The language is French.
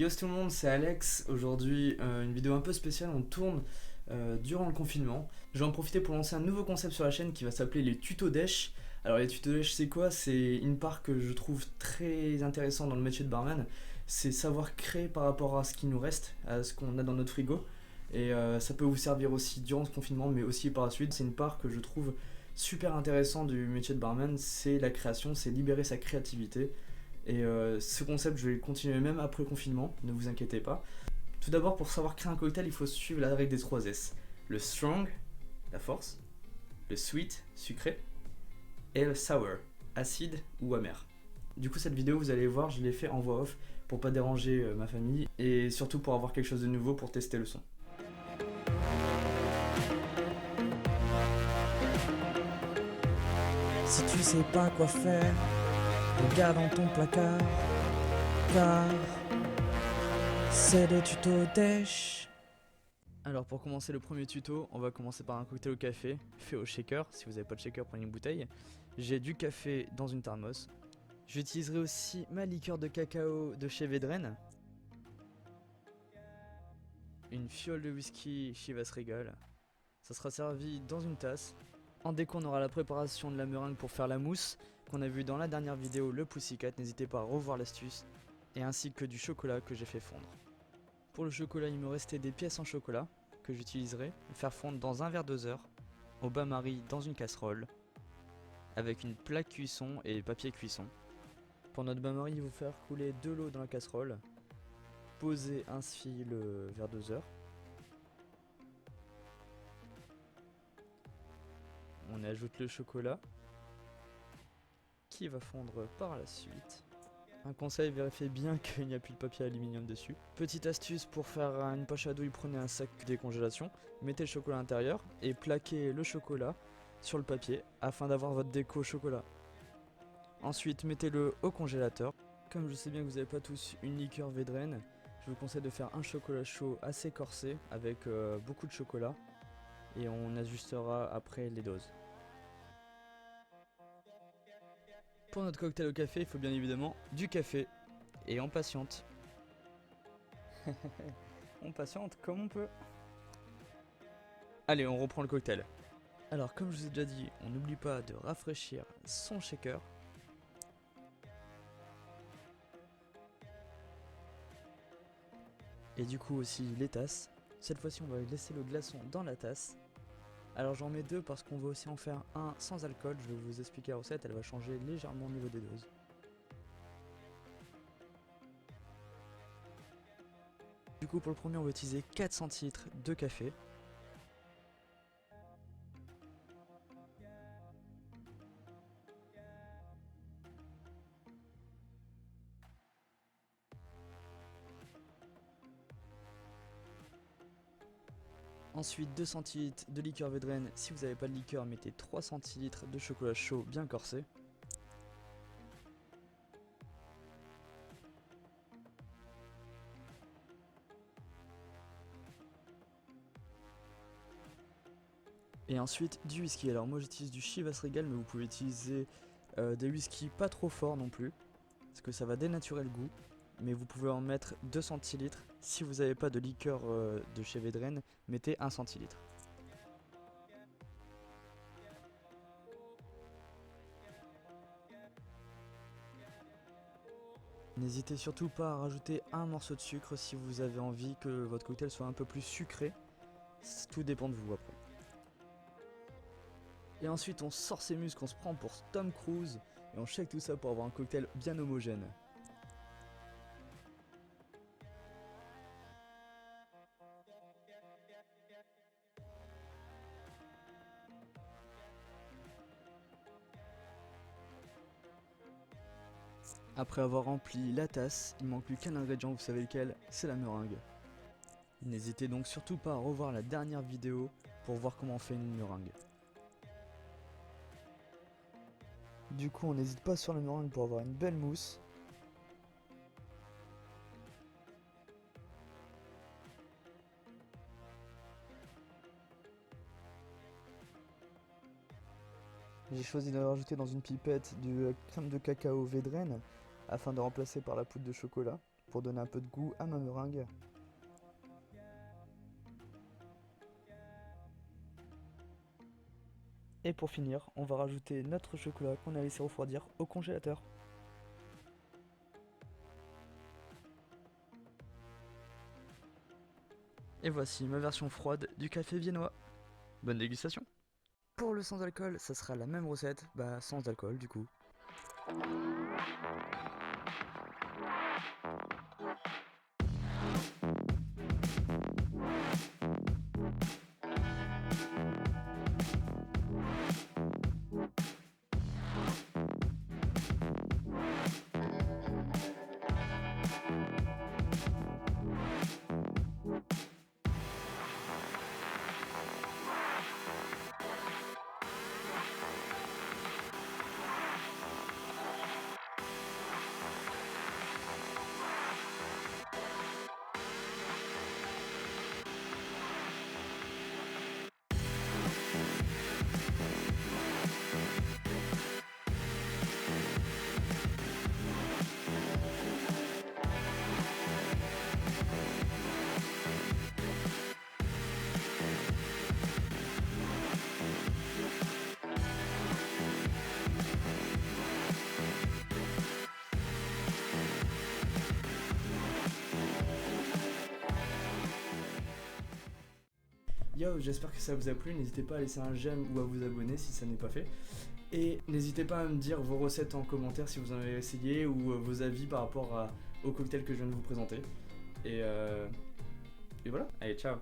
Yo tout le monde, c'est Alex. Aujourd'hui, une vidéo un peu spéciale. On tourne durant le confinement. Je vais en profiter pour lancer un nouveau concept sur la chaîne qui va s'appeler les tutos dèche. Alors, les tutos dèche, c'est quoi? C'est une part que je trouve très intéressant dans le métier de barman. C'est savoir créer par rapport à ce qui nous reste, à ce qu'on a dans notre frigo. Et ça peut vous servir aussi durant ce confinement, mais aussi par la suite. C'est une part que je trouve super intéressant du métier de barman. C'est la création, c'est libérer sa créativité. Et ce concept, je vais le continuer même après le confinement, ne vous inquiétez pas. Tout d'abord, pour savoir créer un cocktail, il faut suivre la règle des 3 S. Le strong, la force, le sweet, sucré, et le sour, acide ou amer. Du coup, cette vidéo, vous allez voir, je l'ai fait en voix off pour pas déranger ma famille et surtout pour avoir quelque chose de nouveau pour tester le son. Si tu sais pas quoi faire, regarde dans ton placard, car c'est des tutos dèche. Alors pour commencer le premier tuto, on va commencer par un cocktail au café, fait au shaker. Si vous n'avez pas de shaker, prenez une bouteille. J'ai du café dans une thermos. J'utiliserai aussi ma liqueur de cacao de chez Vedren. Une fiole de whisky Chivas Regal. Ça sera servi dans une tasse. En déco, on aura la préparation de la meringue pour faire la mousse qu'on a vu dans la dernière vidéo, le Pussycat. N'hésitez pas à revoir l'astuce. Et ainsi que du chocolat que j'ai fait fondre. Pour le chocolat, il me restait des pièces en chocolat que j'utiliserai faire fondre dans un verre doseur au bain-marie dans une casserole avec une plaque cuisson et papier cuisson. Pour notre bain-marie, il faut faire couler de l'eau dans la casserole, poser ainsi le verre doseur. On ajoute le chocolat qui va fondre par la suite. Un conseil, vérifiez bien qu'il n'y a plus de papier aluminium dessus. Petite astuce pour faire une poche à douille, prenez un sac de décongélation, mettez le chocolat à l'intérieur et plaquez le chocolat sur le papier afin d'avoir votre déco au chocolat. Ensuite, mettez-le au congélateur. Comme je sais bien que vous n'avez pas tous une liqueur Vedren, je vous conseille de faire un chocolat chaud assez corsé avec beaucoup de chocolat et on ajustera après les doses. Pour notre cocktail au café, il faut bien évidemment du café et on patiente. On patiente comme on peut. Allez, on reprend le cocktail. Alors, comme je vous ai déjà dit, on n'oublie pas de rafraîchir son shaker. Et du coup aussi les tasses. Cette fois-ci, on va laisser le glaçon dans la tasse. Alors j'en mets deux parce qu'on va aussi en faire un sans alcool. Je vais vous expliquer la recette, elle va changer légèrement au niveau des doses. Du coup, pour le premier, on va utiliser 4 centilitres de café. Ensuite 2 centilitres de liqueur Vedren. Si vous n'avez pas de liqueur, mettez 3 centilitres de chocolat chaud bien corsé. Et ensuite du whisky. Alors moi j'utilise du Chivas Regal, mais vous pouvez utiliser des whisky pas trop forts non plus, parce que ça va dénaturer le goût. Mais vous pouvez en mettre 2 centilitres. Si vous n'avez pas de liqueur de chez Vedren, mettez 1 centilitre. N'hésitez surtout pas à rajouter un morceau de sucre si vous avez envie que votre cocktail soit un peu plus sucré. Tout dépend de vous après. Et ensuite on sort ses muscles, on se prend pour Tom Cruise et on shake tout ça pour avoir un cocktail bien homogène. Après avoir rempli la tasse, il manque plus qu'un ingrédient, vous savez lequel, c'est la meringue. N'hésitez donc surtout pas à revoir la dernière vidéo pour voir comment on fait une meringue. Du coup on n'hésite pas sur la meringue pour avoir une belle mousse. J'ai choisi de rajouter dans une pipette de crème de cacao Vedren afin de remplacer par la poudre de chocolat. pour donner un peu de goût à ma meringue. Et pour finir, on va rajouter notre chocolat qu'on a laissé refroidir au congélateur. Et voici ma version froide du café viennois. Bonne dégustation. Pour le sans alcool, ça sera la même recette, sans alcool du coup. Yo, j'espère que ça vous a plu, n'hésitez pas à laisser un j'aime ou à vous abonner si ça n'est pas fait. Et n'hésitez pas à me dire vos recettes en commentaire si vous en avez essayé ou vos avis par rapport au cocktail que je viens de vous présenter. Et voilà, allez ciao.